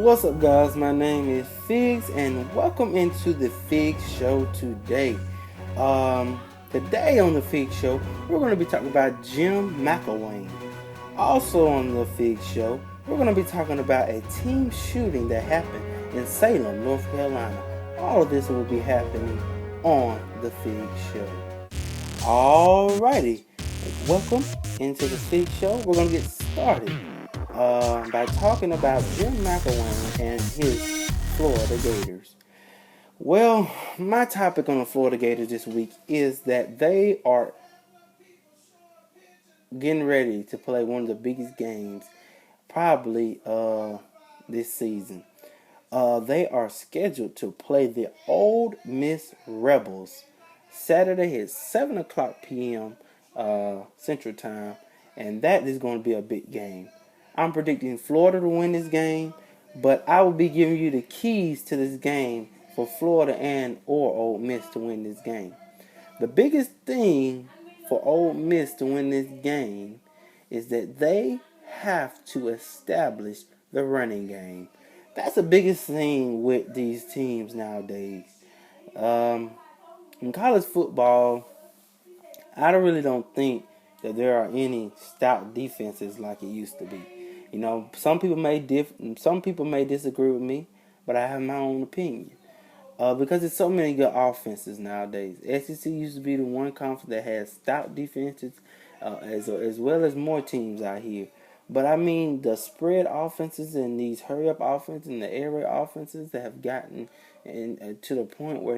What's up, guys? My name is Figs, and welcome into the Fig Show today. Today on the Fig Show, we're going to be talking about Jim McElwain. Also on the Fig Show, we're going to be talking about a team shooting that happened in Salem, North Carolina. All of this will be happening on the Fig Show. Alrighty, welcome into the Fig Show. We're going to get started by talking about Jim McElwain and his Florida Gators. Well, my topic on the Florida Gators this week is that they are getting ready to play one of the biggest games probably this season. They are scheduled to play the Ole Miss Rebels Saturday at 7 o'clock p.m. Central Time, and that is going to be a big game. I'm predicting Florida to win this game, but I will be giving you the keys to this game for Florida and or Ole Miss to win this game. The biggest thing for Ole Miss to win this game is that they have to establish the running game. That's the biggest thing with these teams nowadays. In college football, I really don't think that there are any stout defenses like it used to be. You know, some people may disagree with me, but I have my own opinion. Because there's so many good offenses nowadays. SEC used to be the one conference that has stout defenses, as well as more teams out here. But I mean, the spread offenses and these hurry up offenses and the air raid offenses that have gotten to the point where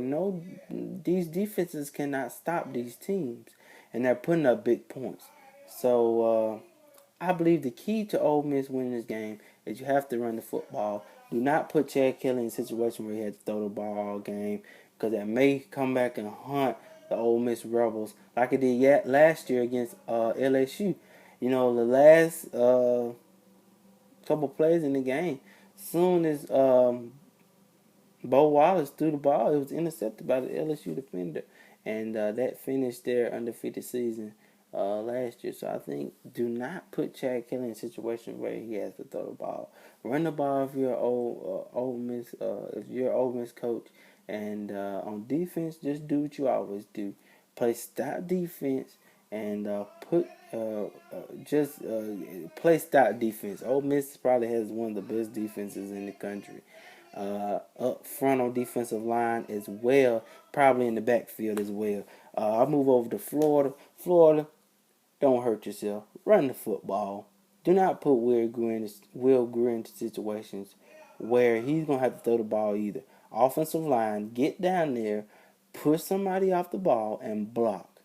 these defenses cannot stop these teams, and they're putting up big points. So I believe the key to Ole Miss winning this game is you have to run the football. Do not put Chad Kelly in a situation where he had to throw the ball all game, because that may come back and haunt the Ole Miss Rebels like it did last year against LSU. You know, the last couple plays in the game, soon as Bo Wallace threw the ball, it was intercepted by the LSU defender, and that finished their undefeated season last year. So I think do not put Chad Kelly in a situation where he has to throw the ball. Run the ball if you're Ole Miss, if you're Ole Miss coach, and on defense, just do what you always do: play stout defense and play stout defense. Ole Miss probably has one of the best defenses in the country. Up front on defensive line as well, probably in the backfield as well. I'll move over to Florida. Florida, don't hurt yourself. Run the football. Do not put Will Greer into situations where he's going to have to throw the ball either. Offensive line, get down there, push somebody off the ball, and block.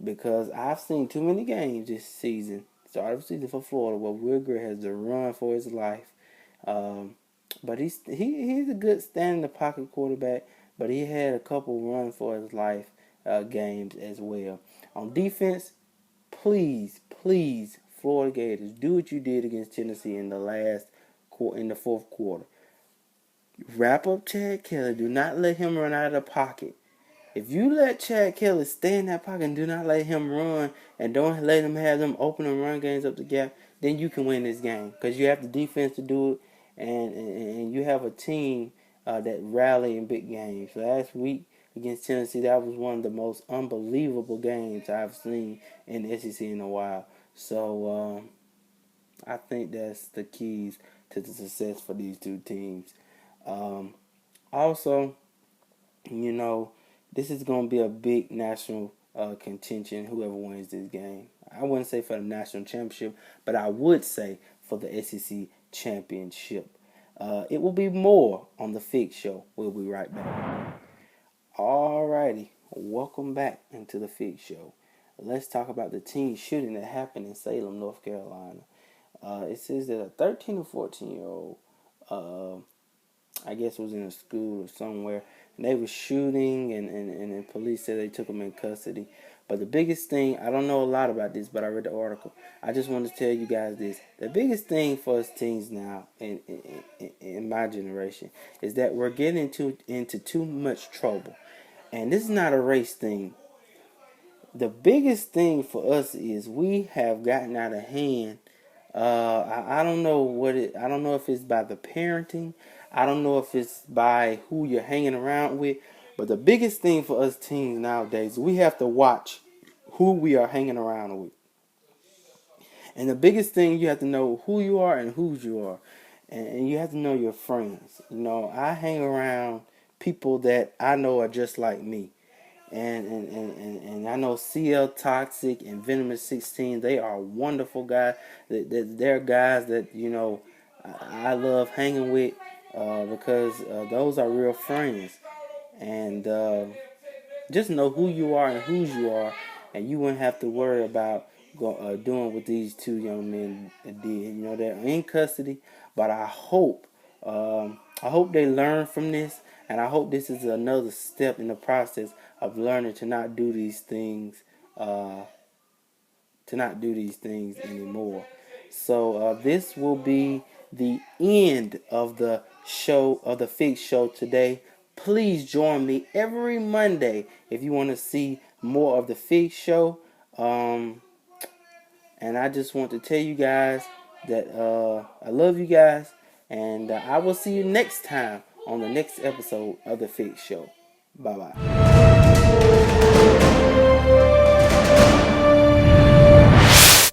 Because I've seen too many games this season, start of the season for Florida, where Will Greer has to run for his life. But he's a good stand in the pocket quarterback, but he had a couple run for his life games as well. On defense, please, Florida Gators, do what you did against Tennessee in the fourth quarter. Wrap up Chad Kelly. Do not let him run out of the pocket. If you let Chad Kelly stay in that pocket and do not let him run and don't let him have them open and run games up the gap, then you can win this game, because you have the defense to do it, and you have a team that rally in big games. Last week against Tennessee, that was one of the most unbelievable games I've seen in the SEC in a while. So I think that's the keys to the success for these two teams. Also, you know, this is going to be a big national contention, whoever wins this game. I wouldn't say for the national championship, but I would say for the SEC championship. It will be more on the Fig Show. We'll be right back. Alrighty, welcome back into the Fig Show. Let's talk about the team shooting that happened in Salem, North Carolina. It says that a 13 or 14-year-old, I guess was in a school or somewhere, and they were shooting, and the police said they took them in custody. But the biggest thing, I don't know a lot about this, but I read the article. I just want to tell you guys this. The biggest thing for us teens now, in my generation, is that we're getting into too much trouble. And this is not a race thing. The biggest thing for us is we have gotten out of hand I don't know I don't know if it's by the parenting. I don't know if it's by who you're hanging around with. But the biggest thing for us teens nowadays, we have to watch who we are hanging around with. And the biggest thing, you have to know who you are and whose you are. And you have to know your friends. I hang around people that I know are just like me. And I know CL Toxic and Venomous 16, they are wonderful guys. They're guys that, I love hanging with because those are real friends. And just know who you are and whose you are, and you wouldn't have to worry about doing what these two young men did. They're in custody, but I hope they learn from this, and I hope this is another step in the process of learning to not do these things, anymore. So this will be the end of the show, of the Fix Show today. Please join me every Monday if you want to see more of the Fix Show. And I just want to tell you guys that I love you guys, and I will see you next time on the next episode of the Fix Show. Bye bye.